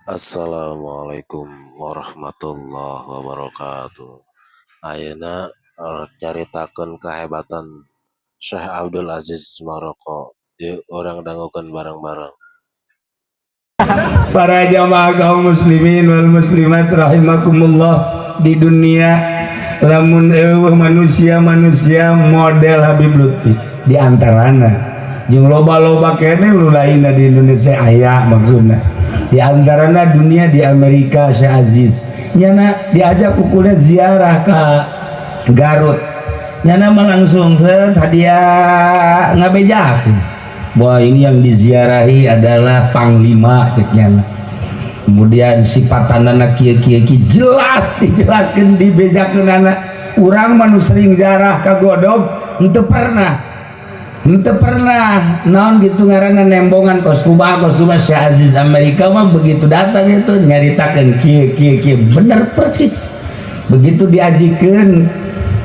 Assalamualaikum warahmatullahi wabarakatuh. Ayeuna nyaritakeun kehebatan Syekh Abdul Aziz Maroko. Yeuh orang dangukeun bareng-bareng. Para jamaah kaum muslimin wal muslimat rahimakumullah, di dunia lamun manusia model Habib Lutfi di antarana jeung loba-loba kene nu lainna di Indonesia aya maksudna. Di antarana dunia di Amerika Syekh Aziz nyana diajak kukulnya ziarah ke Garut, nyana langsung hadiah ngabejakeun bahwa ini yang diziarahi adalah Panglima ceknya. Kemudian sifatanana kieu jelas dijelaskan dibejakeun anak urang manu sering ziarah ka Godog henteu pernah naon gitu ngaranna nembongan koskuba Syekh Aziz Amerika mah begitu datang itu nyaritakeun kieu bener persis begitu diajikeun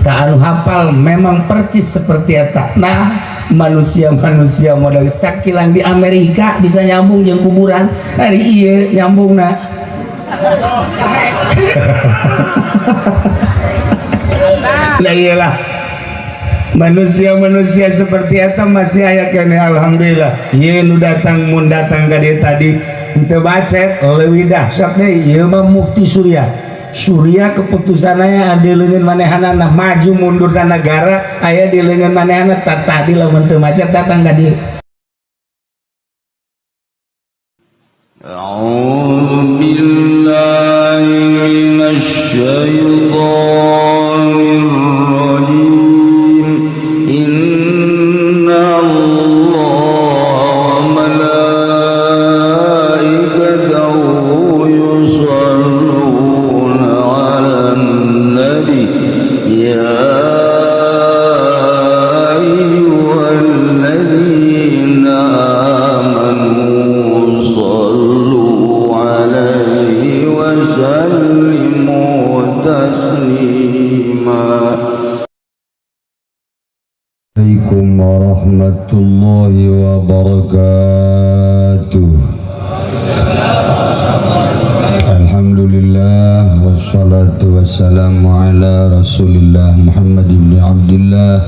ka anu hafal memang persis seperti eta. Nah manusia modal sakilang di Amerika bisa nyambung jeung kuburan hari iya nyambung na nah iyalah manusia seperti itu masih aya kene alhamdulillah. Ieu nu datang ka dieu tadi henteu bacet leuwih dahsyat deui ieu mah Mufti Surya keputusannya di leungeun manehanna maju mundur ka negara aya di leungeun manehanna tadi lamun teu macet datang ka dieu. A'udzu billahi minasy syaithanir rajim. Inna Allaha wa malaikatahu yusholluna 'alan nabi ya ayyuhalladzina amanu shallu 'alaihi wa sallimu taslima. Assalamualaikum warahmatullahi wabarakatuh. Alhamdulillah wassalatu wassalamu ala Rasulillah Muhammad ibn Abdullah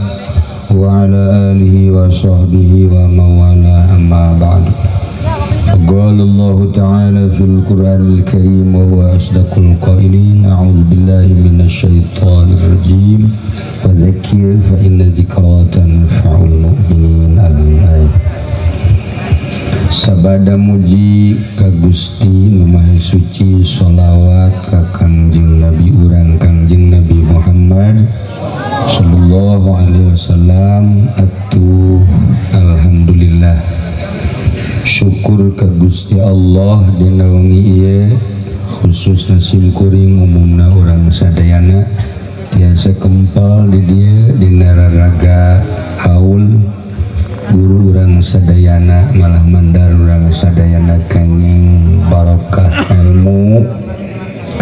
wa ala alihi wa sahbihi wa mawala amma ba'du. Qala Allah ta'ala fil Qur'anil Karim wa huwa asdaqul qailin. A'udzu billahi minasy syaithanir rajim. Wa dzakir fa inna dzikra tanfa'ul mu'minin. Al-ayat. Sabada muji ka Gusti Nu Maha Suci, sholawat ka Kangjeng Nabi urang Kangjeng Nabi Muhammad sallallahu alaihi wasallam. Atuh alhamdulillah syukur ka Gusti Allah dina wengi ieu khususna simkuring umumna urang sadayana tiasa kempal di dieu dina raraga haul guru urang sadayana malah mandar urang sadayana kenging barokah ilmu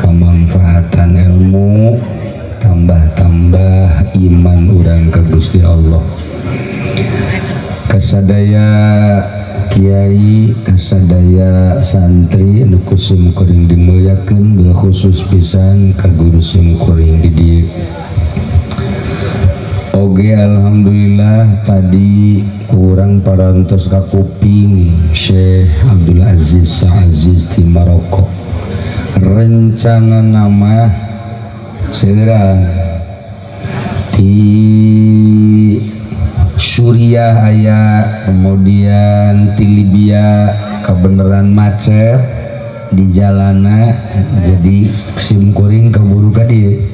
kamanfaatan ilmu tambah iman urang ka Gusti Allah. Kasadaya kiai kasadaya santri anu kusum kuring dimulyakeun bil khusus pisan ka guru simkuring di dieu. Oge alhamdulillah tadi kurang parantos ka kuping Syekh Abdul Aziz Aziz di Maroko. Rencana nama segera di Suriah aya, kemudian di Libya kebeneran macet di jalana jadi simkuring keburu ka dieu.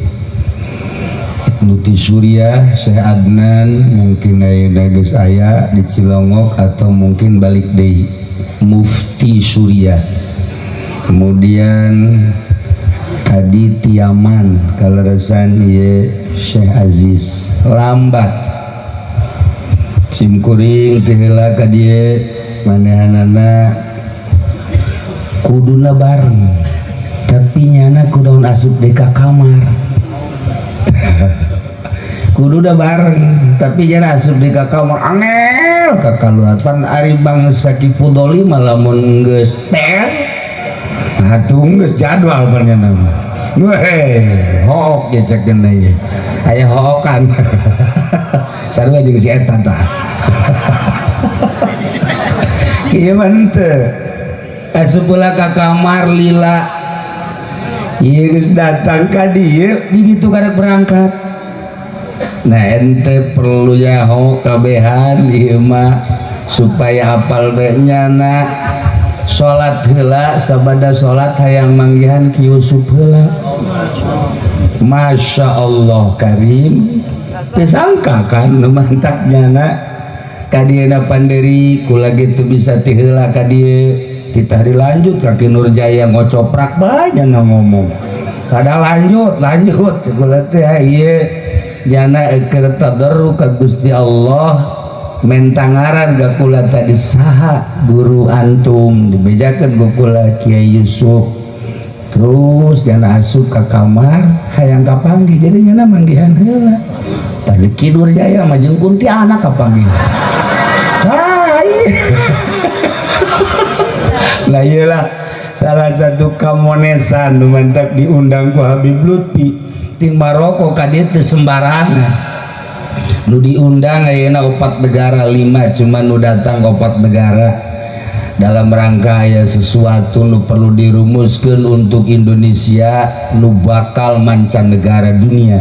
Nuti Suriah Syekh Adnan mungkin ayeuna geus aya di Cilongok atau mungkin balik deui Mufti Suriah. Kemudian tadi Tiaman kaleresan ieu Syekh Aziz lambat simkuring teh heula ka dieu manehanana kuduna bareng tapi nyana kudu asup di ka kamar kudu udah bareng tapi jangan asup di ka kamar angel ka kaluar pan ari bangsa Kifudoli malamun geus ter tunggus jadwal panjang nama. Weh, hook ya cek kena ya. Ayah hookan. Sarua juga si Eta tah. Gimana tuh? Asupula ke kamar lila. Iya geus datang ka dieu, di ditu kada berangkat. Nah ente perlu nyaho kabehan ieu mah supaya hafal bae nyana. Salat heula sabada salat hayang manggihan ki Yusuf heula. Masya Allah Karim. Disangka kan nu mantap nyana kadieuna panderi kula gitu bisa ti heula ka dieu. Kita dilanjut kaki Nurjaya ngocoprak banyak ngomong kada lanjut sekolah teh ieu jana keur tadarru ka Gusti Allah mentangaran ga kula tadi saha guru antum dibejakeun ku kula Kiai Yusuf terus jana asup ka kamar hayang kapanggih jadi nyana manggihan heula tadi Ki Nurjaya mah jeung kunti anak kapanggih nah iyalah salah satu kamonesan nu mantap diundang ku Habib Lutfi ting Maroko kadieu teu sembarangan nu diundang ayeuna 4 negara 5 cuman nu datang 4 negara dalam rangka aya sesuatu nu perlu dirumuskeun untuk Indonesia nu bakal mancanegara dunia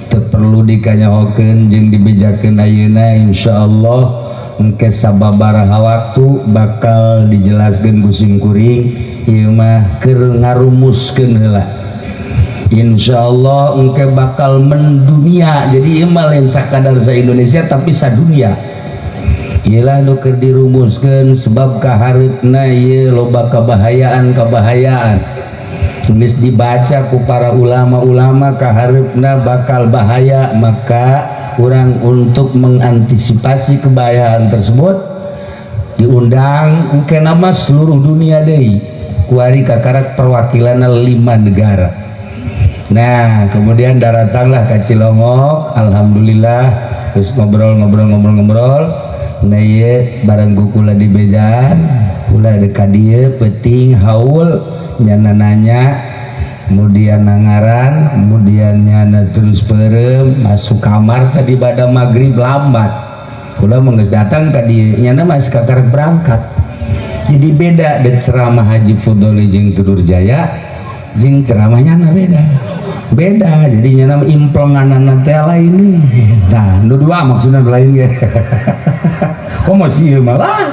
teu perlu dikanyahokeun jeung dibejakeun ayeuna insyaallah engke sababaraha waktu bakal dijelaskeun ku sim kuring ieu mah keur ngarumuskeun heula insyaallah engke bakal mendunia jadi ieu mah lain sakadar sa Indonesia tapi sadunia ieulah nu keur dirumuskeun sebab kahareupna ieu loba kabahayaan geus dibaca ku para ulama-ulama kahareupna bakal bahaya maka kurang untuk mengantisipasi kebahayaan tersebut diundang engke nama seluruh dunia deui kuari kakarak perwakilan 5 negara. Nah kemudian datanglah ke Cilongok alhamdulillah terus ngobrol nah ieu bareng kula di bejaan kula ada ka dieu peuting haul nyana nanya kemudian nangaran kemudian nyana terus perem masuk kamar tadi pada maghrib lambat kula menggeus datang tadi nyana masih kakar berangkat jadi beda dek ceramah Haji Fudoli jeung Nurjaya jeung ceramahnya beda jadi nyana implenganana teh lain nih nah nu dua maksudnya lain ge kok masih malah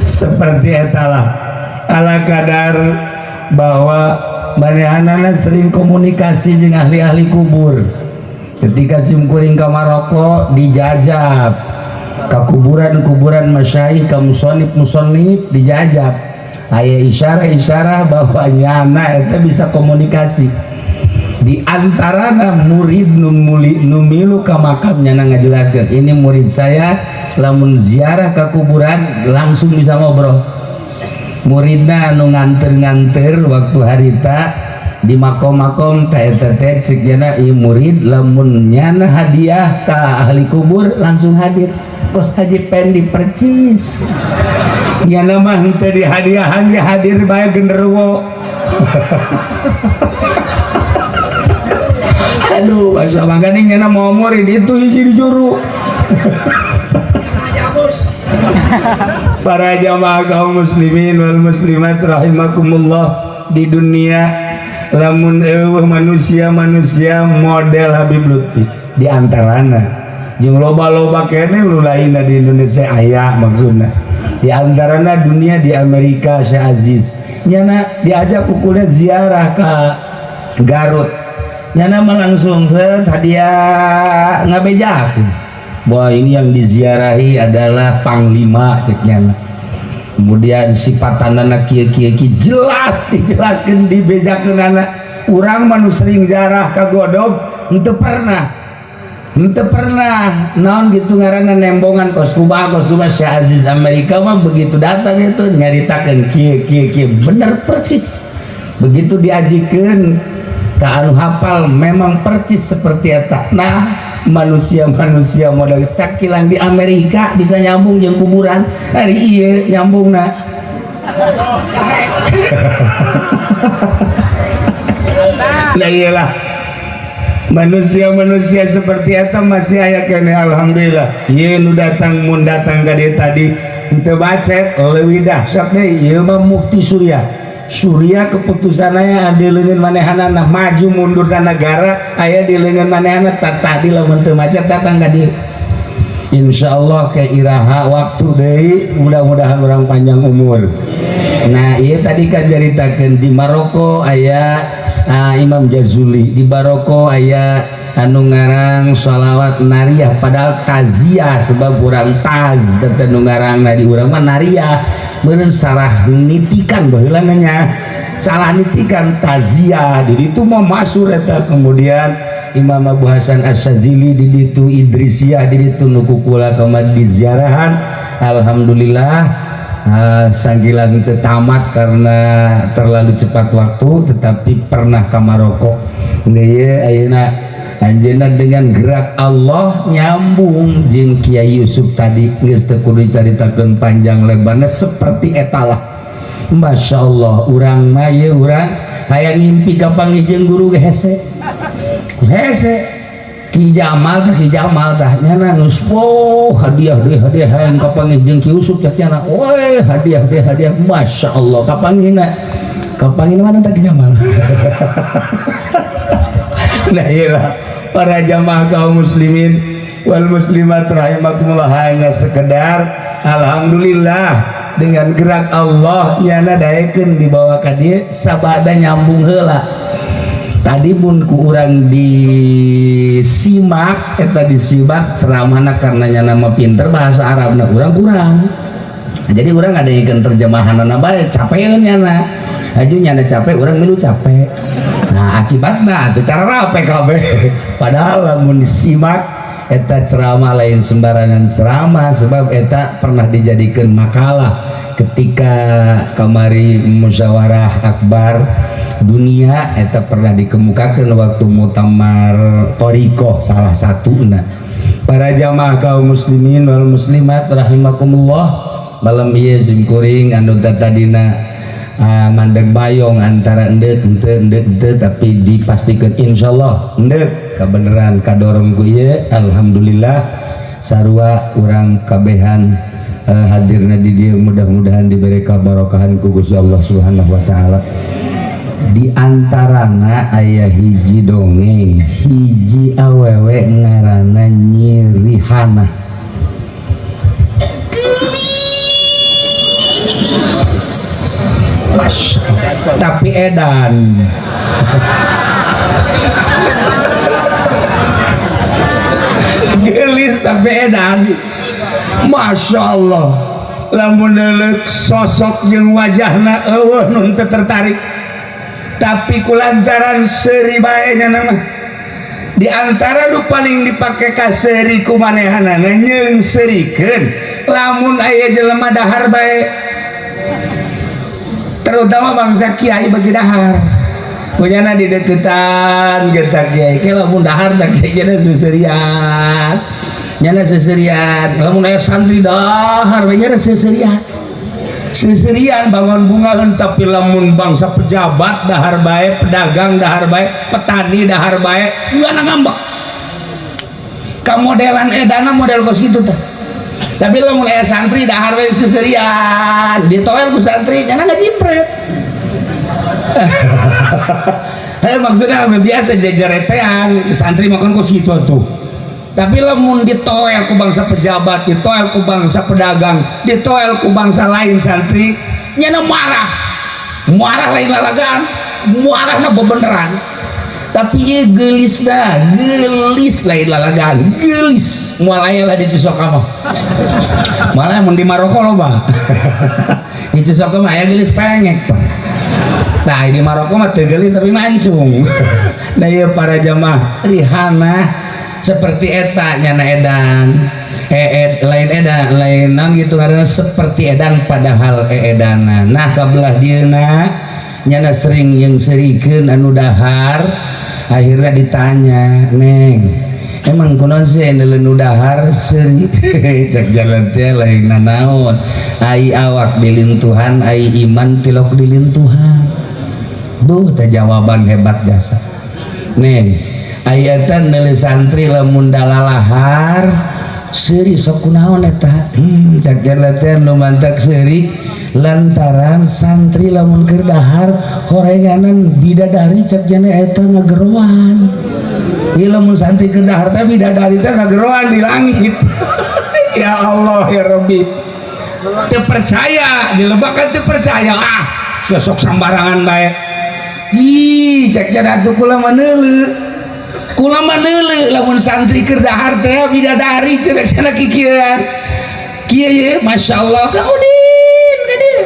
seperti etalah ala kadar bahwa manehanana sering komunikasi dengan ahli-ahli kubur ketika sim kuring ka Maroko dijajab ka kuburan-kuburan masyayikh ka musonif dijajab aya isyarah-isyarah bahwa nyana eta bisa komunikasi di antarana murid numilu ka makam nyana ngajelaskeun ini murid saya lamun ziarah ke kuburan langsung bisa ngobrol muridna anu nganter waktu harita di makom-makom ta eta teh cek jana ieu murid lamun nyana hadiah ka ahli kubur langsung hadir kos haji pen dipercis nyana mah henteu dihadiahan dia hadir bae genderuwo aduh masa mangganing nyana mau murid itu hiji juru para jamaah kaum muslimin wal muslimat rahimakumullah di dunia lamun eueuh manusia model Habib Lutfi di antarana jeung loba-loba kene nu lainna di Indonesia aya maksudna di antarana dunia di Amerika Syekh Aziz nyana diajak kukulnya ziarah ka Garut nyana mah langsung hadiah ngabejakeun bahwa ini yang diziarahi adalah Panglima ceknya kemudian sifatanana kieu-kieu jelas dijelaskeun dibejakeun anak urang mah nu sering ziarah ka Godog henteu pernah naon gitu ngaranna nembongan kos kubah Syekh Aziz Amerika mah begitu datang itu nyaritakeun kieu bener persis begitu diajikeun ka anu hafal memang persis seperti eta nah manusia-manusia modal sakilang di Amerika bisa nyambung yang kuburan hari iya nyambung nak nah iyalah manusia-manusia seperti itu masih aya kene alhamdulillah ieu nu datang mun datang ka dieu tadi henteu bacet leuwih dahsyat deui ieu mah mufti Surya keputusannya di leungeun manehanana maju mundur ka negara aya di leungeun manehana tadi lamun teu macet datang ka dieu insyaallah ke iraha waktu deui mudah-mudahan orang panjang umur. Nah ieu tadi kan jaritakeun di Maroko aya Imam Jazuli, di Maroko aya anu ngarang sholawat nariyah padahal taziah sebab kurang taz teu nu ngarangna di urang mah nariyah bener salah nitikan baheula nya salah nitikan taziah di ditu mah masur eta kemudian Imam Abu Hasan Asyadzili di ditu Idrisiyah di ditu nuku kula kamad di ziarahan alhamdulillah sanggilan tamat karena terlalu cepat waktu tetapi pernah ke Maroko ngeue ayeuna anjeunna dengan gerak Allah nyambung jeung Kiai Yusuf tadi geus teu kudu dicaritakeun panjang lebarna seperti etalah Masya Allah urang mah ye urang hayang ngimpi ka panggih guru hese Ki Jamal tah nyana geus hadiah hayang ka panggih jeung Ki Yusuf cak nyana weh hadiah Masya Allah ka panggihna mana tah Ki Jamal nah iyalah para jamaah kaum muslimin wal muslimat rahimakumullah hanya sekedar alhamdulillah dengan gerak Allah nyana daekeun dibawa ka dieu sabada nyambung heula tadi mun ku urang disimak eta disimak ceramahna karena nyana mah pinter bahasa Arabna urang kurang jadi urang ngadeikeun terjemahanna bae capeun nyana aju nyana capek urang milu capek nah akibatnya itu cara rapi kabeh padahal lamun disimak eta ceramah lain sembarangan ceramah sebab eta pernah dijadikan makalah ketika kamari musyawarah akbar dunia eta pernah dikemukakan waktu mutamar torikoh salah satunya para jamaah kaum muslimin wal muslimat rahimakumullah malam ieu simkuring anu tadina mandeg bayong antara endek tapi dipastikan insyaallah endek kebenaran kadorong ku ieu alhamdulillah sarua urang kabehan hadirna di dieu mudah-mudahan diberi kabarokahan ku Gusti Allah Subhanahu wa taala di antarana aya hiji dongeng hiji awewe ngaranna Nyi Rihana tapi edan gelis tapi edan Masya Allah lamun leuleuh sosok jeung wajahna eueuh nun teu tertarik tapi kulantaran seuri bae nya mah di antara nu paling dipake ka seuri ku manehanna nyeung seurikeun lamun aya jelema dahar bae terutama bangsa kiai bagi dahar punyana di deketan getak kiai kalau pun dahar tak kiai nyana seserian kalau aya santri dahar nyana seserian bangun bungahan tapi lamun bangsa pejabat dahar bae pedagang dahar bae petani dahar bae ngana ngambek kamodelan edana model kos itu tah tapi lo mulai santri dahar we seserian ditoel ku santri nyana ngajipret maksudnya biasa jajaretean santri makan ku situ tuh tapi lamun ditoel ku bangsa pejabat ditoel ku bangsa pedagang ditoel ku bangsa lain santri nyana marah lain lalagaan marahna bebeneran tapi ieu gelis lain lalagaan gelis moal aya lah di Cisoka mah malah mun di Maroko loba di Cisoka mah aya gelis pengek Pak nah di Maroko mah teu gelis tapi mancung nah ieu para jamaah Rihana seperti eta nyana edan lain edan lainan gitu karena seperti edan padahal edana nah kabelah dieuna nyana sering yang serikeun anu dahar akhirnya ditanya neng emang kunaon sih nu dahar seuri cek jalan teh lain nanaon ai awak dilintuhan ai iman tilok dilintuhan teh jawaban hebat jasa nih ayatan dari santri lamun dalalahar seuri sok kunaon eta cek jalan teh nu mantak seuri lantaran santri lamun keur dahar horenganan bidadari cek jana eta ngageroan. Ieu lamun santri keur dahar teh bidadari teh ngageroan di langit. Ya Allah ya Rabbi. Teu percaya, dilebakan teu percaya sosok sambarangan bae. Ih, cek jana atuh kula mah neuleu. Kula mah neuleu lamun santri keur dahar teh bidadari cenah cenah kikieuan. Kieu ye masyaallah kaudin gede.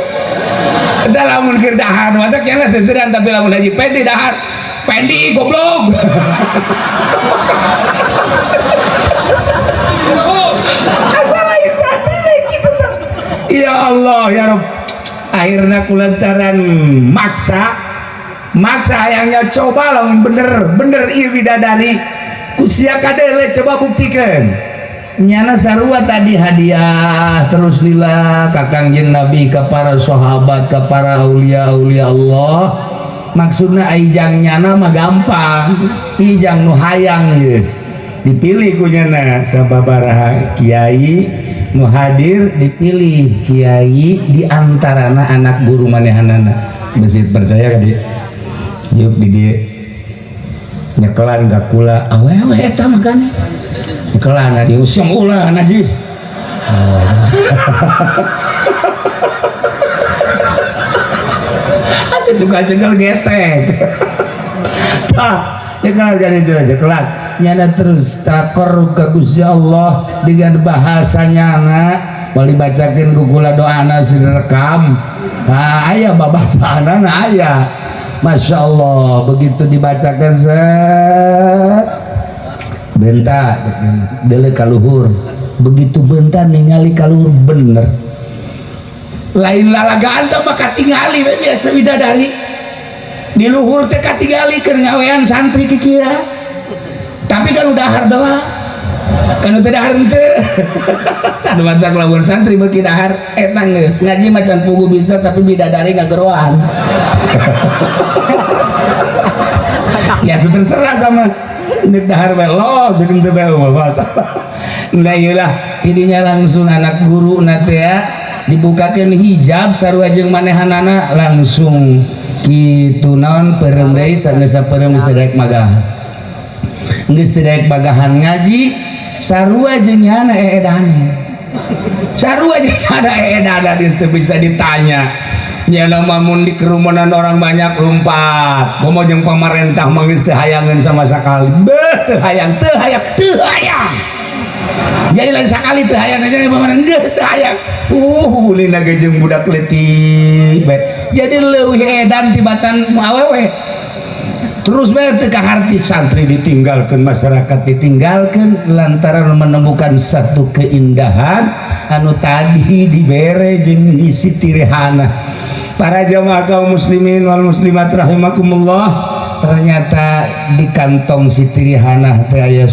Eta lamun keur dahar mah teh kena seuseureuan tapi lamun haji pede dahar pendi goblok. Asal lain santri deh gitu tuh. Ya Allah ya Rabb. Akhirnya kulantaran maksa hayangnya coba lamun bener ieu bidadari kusia kadele coba buktikan. Nyana sarua tadi hadiah terus lila ka Kangjeng Nabi ka para sahabat ka para aulia Allah. Maksudnya ijang nyana mah gampang, ijang nu hayang ye. Dipilih ku nyana sababaraha kiai nu hadir dipilih kiai di antarana anak guru manehanana. Geus percaya ka dieu? Juk di dieu. Nyekelan ka kula awewe eta mah kan. Nyekelan di usum ulah najis. Juga cengkel getek. Jekelan jadi jekelan. Nyana terus takor ke Gusti Allah dengan bahasanya anak. Mau dibacakin kukula doana direkam. Aya babasana aya. Masya Allah begitu dibacakan set. Benta dele kaluhur. Begitu benta ningali kaluhur bener. Lain lalagaan teh mah katingali biasa bidadari di luhur teh katingali keur ngawean santri kikieu tapi kan udah dahar doang kan teu dahar teu kan mantap lamun santri beuki dahar eta geus ngaji macan pugu bisa tapi bidadari ngageroan. Ya itu terserah sama nek dahar bae lo jeung teu bae masalah. Nah iyalah idinya langsung anak guru na teh ya dibukakan hijab sarua jeung manehanana langsung kitu naon peureum deui sanes peureum geus daek magah. Geus daek bagahan ngaji sarua jeung nyana eedan. Sarua jeung ada eedan geus teu bisa ditanya. Nyana mun di kerumunan orang banyak lompat. Komo jeung pamarentah mah geus teu hayangeun sama sakali. Beuh teu hayang. Jadi lain sekali teu hayang aja pamanah geus teu hayang. Ulina jeung budak leutik bae. Jadi leuwih edan tibatan mu awewe. Terus bae teu kaharti santri ditinggalkeun, masyarakat ditinggalkeun lantaran menemukan satu keindahan anu tadi dibere jeung isi tirehana. Para jamaah kaum muslimin wal muslimat rahimakumullah, ternyata di kantong si tirehana teh aya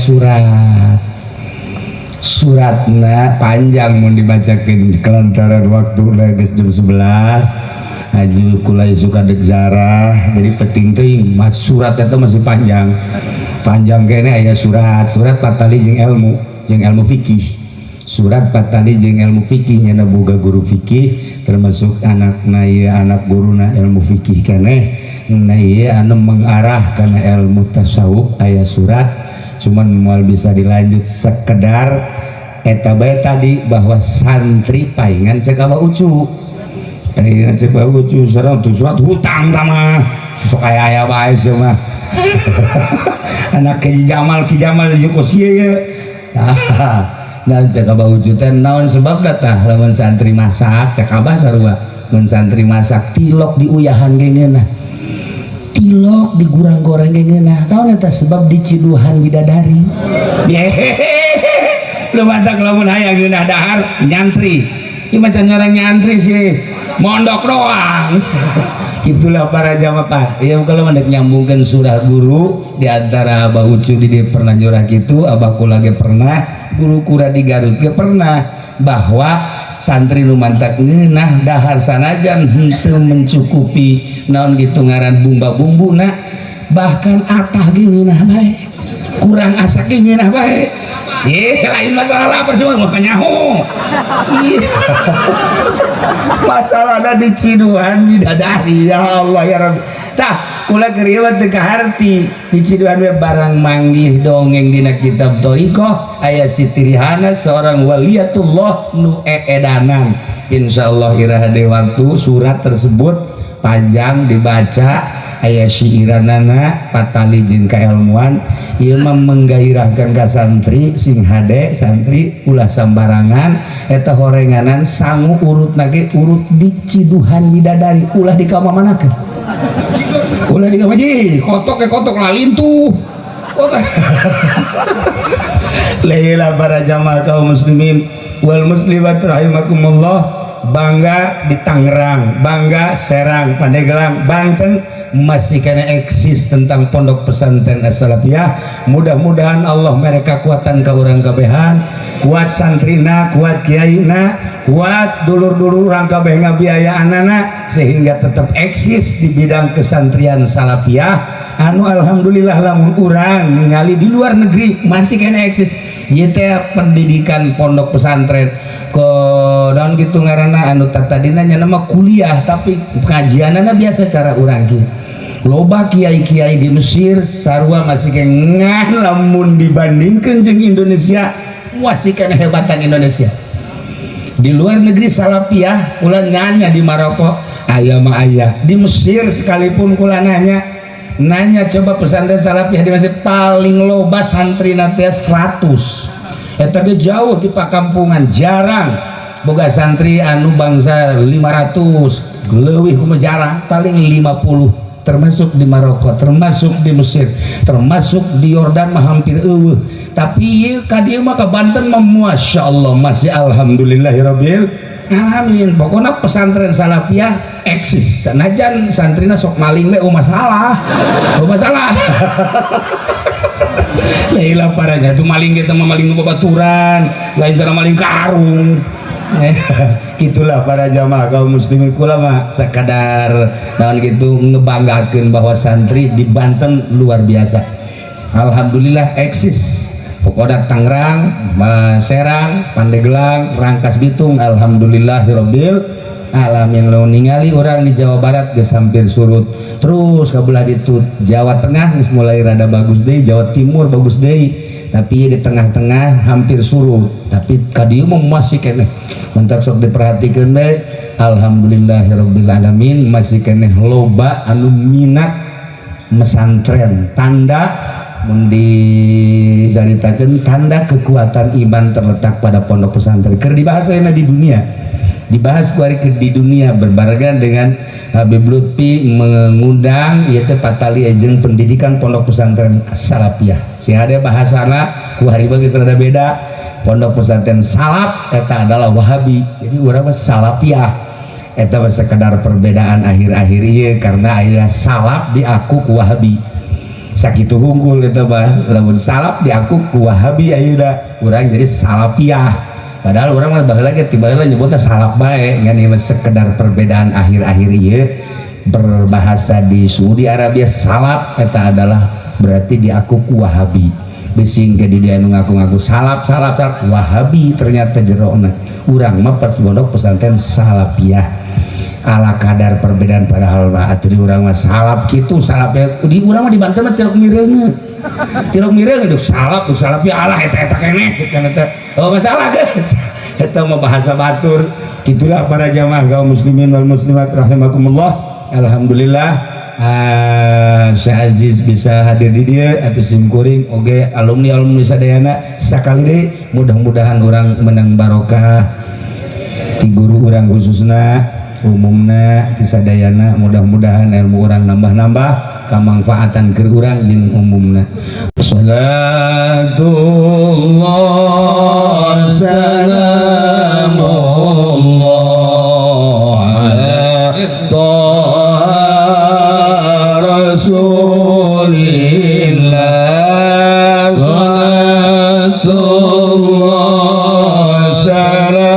suratna panjang mau dibacakan kelantaran waktu udah jam 11 aju kulai suka dek zarah jadi penting mas surat itu masih panjang kayaknya aya surat patali jeung ilmu fikih surat patali jeung ilmu fikih nyana boga guru fikih termasuk anakna ieu anak guruna ilmu fikih keneh nah ieu anu mengarah kana ilmu tasawuf aya surat cuman moal bisa dilanjut sekedar eta bae tadi bahwa santri paingan cek Abah Ucu paingan cek Abah Ucu sareng tuh surat hutang mah sok aya bae mah anak Ki Jamal jeung ieu nah cek Abah Ucu teh naon sebab tah lamun santri masak cek Abah sarua mun santri masak tilok diuyahan geungeunna tilok digurang goreng geungeunna naon eta sebab diciduhan bidadari lu matak lamun hayang geunah dahar nyantri ieu macan ngarang nyantri sih mondok doang Itulah para jamaah. Ya kalau mendak nyambungkan surah guru di antara Abah Ucu di dia pernah nyurah gitu, Abah kula ge pernah, guru kura di Garut ge pernah, bahwa santri nu mantak ngeunah dahar sanajan henteu mencukupi naon gitu ngaran bumba-bumbuna, bahkan atah ge ngeunah bae. Kurang asa ge ngeunah bae. Lain masalah apa semua makanya masalah ada di Ciduan bidadari ya Allah ya Rabbi. Tah ulah keriwat teu kaharti di Ciduan we barang manggih dongeng dina kitab Thariqah aya Siti Rihana seorang waliatullah nu eedanan. Insyaallah iraha de waktu surat tersebut panjang dibaca aya syiiranana patali jeung kailmuan ieu mah menggairahkeun ka santri sing hade santri ulah sambarangan eta horenganan sangu urutna ge urut di Ciduhan bidadari ulah di kamamanakeun ulah di kamaji kotok ke kotok lalintuh Leila para jamaah kaum muslimin wal muslimat rahimakumullah, bangga di Tangerang, bangga Serang, Pandeglang, Banten masih kena eksis tentang pondok pesantren As-Salafiyah. Mudah-mudahan Allah mereka kuatan ka urang kabehan, kuat santrina, kuat kiaina, kuat dulur-dulur urang kabeh ngabiayaanana sehingga tetap eksis di bidang kesantrian Salafiyah. Anu alhamdulillah lamun urang ningali di luar negeri masih kena eksis ieu teh pendidikan pondok pesantren ke daun gitu ngaranna anu tadina nya nama kuliah tapi kajianana biasa cara urang kieu. Loba kiai-kiai di Mesir sarua masih kengan lamun dibandingkeun jeung Indonesia masih kena hebatan Indonesia. Di luar negeri Salafiyah ulah nanya di Maroko aya mah aya, di Mesir sekalipun kula nanya coba pesantren Salafiyah di Mesir paling loba santrina teh 100. Eta ge jauh di pakampungan, jarang boga santri anu bangsa 500 leuwih kumaha jarang, paling 50, termasuk di Maroko, termasuk di Mesir, termasuk di Yordan mah hampir eueuh. Tapi ieu ka dieu mah ka Banten mah masyaallah masih alhamdulillahirabbil alamin. Pokona pesantren Salafiyah eksis. Sanajan santrina sok maling we masalah. Masalah. Leila parahnya tuh maling kita mah maling babaturan, lain cara maling karung. Itulah para jamaah kaum muslimin kula mah sekadar naon gitu ngebanggakeun bahwa santri di Banten luar biasa. Alhamdulillah eksis. Pokoknya Tangerang, Serang, Pandeglang, Rangkas Bitung, alhamdulillahirabbil alamin. Yang ningali orang di Jawa Barat geus hampir surut. Terus kabelah ditu Jawa Tengah geus mulai rada bagus deui, Jawa Timur bagus deui. Tapi di tengah-tengah hampir surut. Tapi kadieu mah masih keneh. Mentak sok diperhatikeun bae. Alhamdulillahirabbil alamin masih keneh loba anu minat mesantren. Tanda mun dicaritakeun tanda kekuatan iman terletak pada pondok pesantren. Keur dibahas ayeuna di dunia. Dibahas kuari di dunia berbarengan dengan Habib Lutfi mengundang yaitu patali ejeng pendidikan pondok pesantren Salafiyah. Si ada bahasana ku hari geus rada beda. Pondok pesantren Salaf eta adalah Wahabi. Jadi urang mah Salafiyah. Eta mah sekedar perbedaan akhir-akhir ieu karena aya salaf diaku ku Wahabi. Sakitu unggul eta mah lamun salaf diaku ku Wahabi ayeuna urang jadi Salafiyah. Padahal orang mah baheula ge tiba-tiba nyebutna salaf bae ngan ieu sekedar perbedaan akhir-akhir ieu. Berbahasa di Saudi Arabia salaf eta adalah berarti diaku ku Wahabi. Bising ke di dia nu ngaku-ngaku salaf Wahabi ternyata jerona. Urang mah pondok pesantren Salafiyah. Ala kadar perbedaan padahal mah atuh di urang mah salaf kitu salafnya di urang mah di Banten mah tilok mireung. Tilok mireung itu salaf ya Allah eta keneh kan eta. Oh masalah guys. Eta mah bahasa batur. Gitulah para jamaah kaum muslimin wal muslimat rahimakumullah. Alhamdulillah Syekh Aziz bisa hadir di dia atau simkuring oge alumni sadayana sakali deui mudah-mudahan orang menang barokah ti guru urang khususna umumna ti sadayana mudah-mudahan ilmu orang nambah-nambah kamanfaatan keur urang jeung umumna. Salatullah salamullah ala salamullah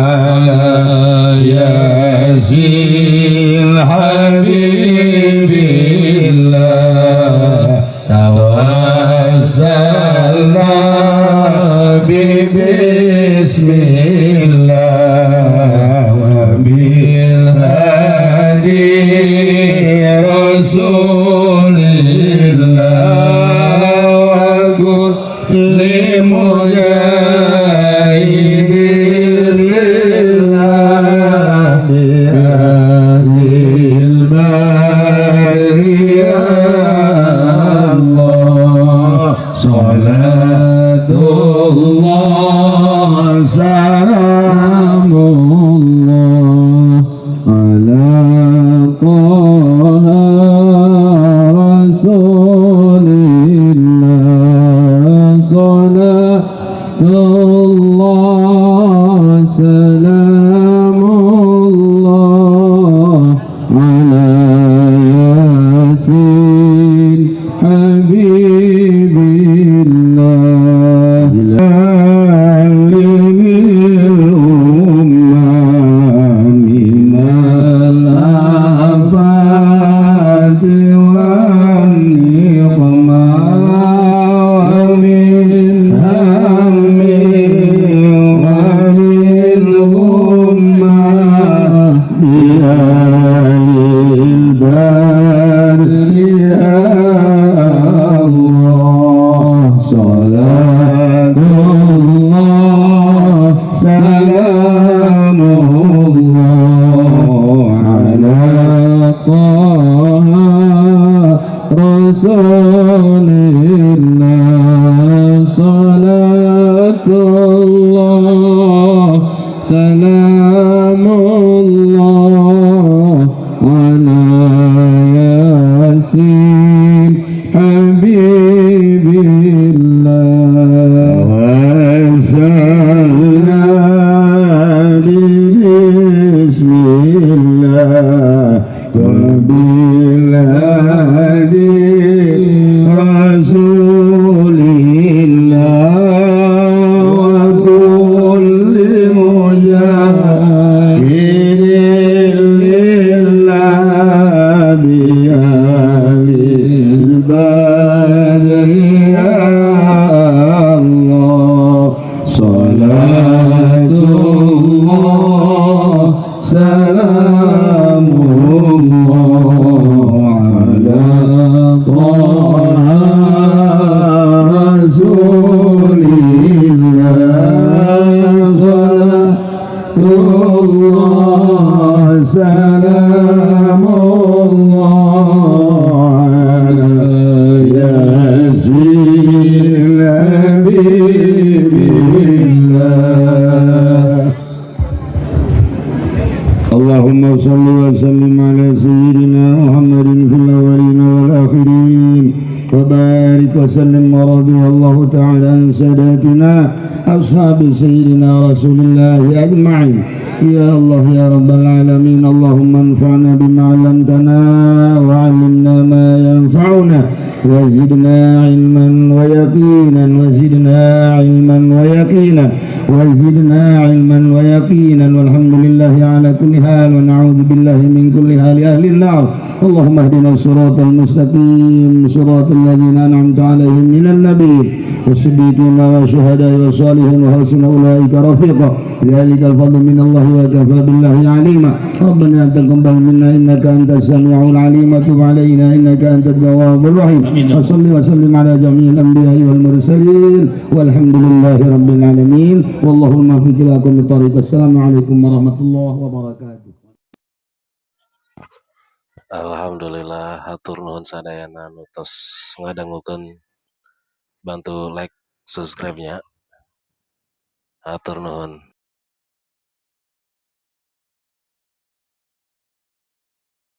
ala yasin habibillah tawassalna bismillah wa bil hadi rasulillah wa kulli mujahidin lillah bi ahlil bari ya Allah salatullah salamullah ala taha rasulillah salatullah salamullah ala yasin habibillah lil ummah minal afati wan niqmah wa min hammi wa min ummah bialil barri ya Allah salatullah salamullah ala taha rasulillah salatullah salamullah ala yasin habibillah wasalna bismillah wa bil hadi rasulillah wa kulli mujahidin lillah bi ahlil badri ya Allah salatullah salamullah ala taha rasulillah salatullah salamullah ala yasin habibillah Allahumma salli wa sallim ala sayyidina Muhammadin fil awwalin wal akhirin wa barik wa sallim wa radiyallahu ta'ala an sadatina ashabi sayyidina rasulillah ajma'in ya Allah ya rabbal alamin Allahumma anfa'na bima 'allamtana wa 'allimna ma yanfa'una wa zidna 'ilman wa yaqinan wa zidna 'ilman wa yaqinan وزدنا علما ويقينا والحمد لله على كل حال ونعوذ بالله من كل حال أهل النار اللهم اهدنا الصراط المستقيم صراط الذين أنعمت عليهم من النبيين والصديقين والشهداء والصالحين وحسن أولئك رفيقا ذلك الفضل من الله وكفى بالله عليما ربنا تقبل منا إنك أنت السميع العليم وتب علينا إنك أنت التواب الرحيم وصل وسلم على جميع الأنبياء والمرسلين والحمد لله رب العالمين والله الموفق لكم بطريق السلام عليكم ورحمة الله وبركاته. Alhamdulillah hatur nuhun sadayana nu tos ngadangukeun bantu like subscribe nya hatur nuhun.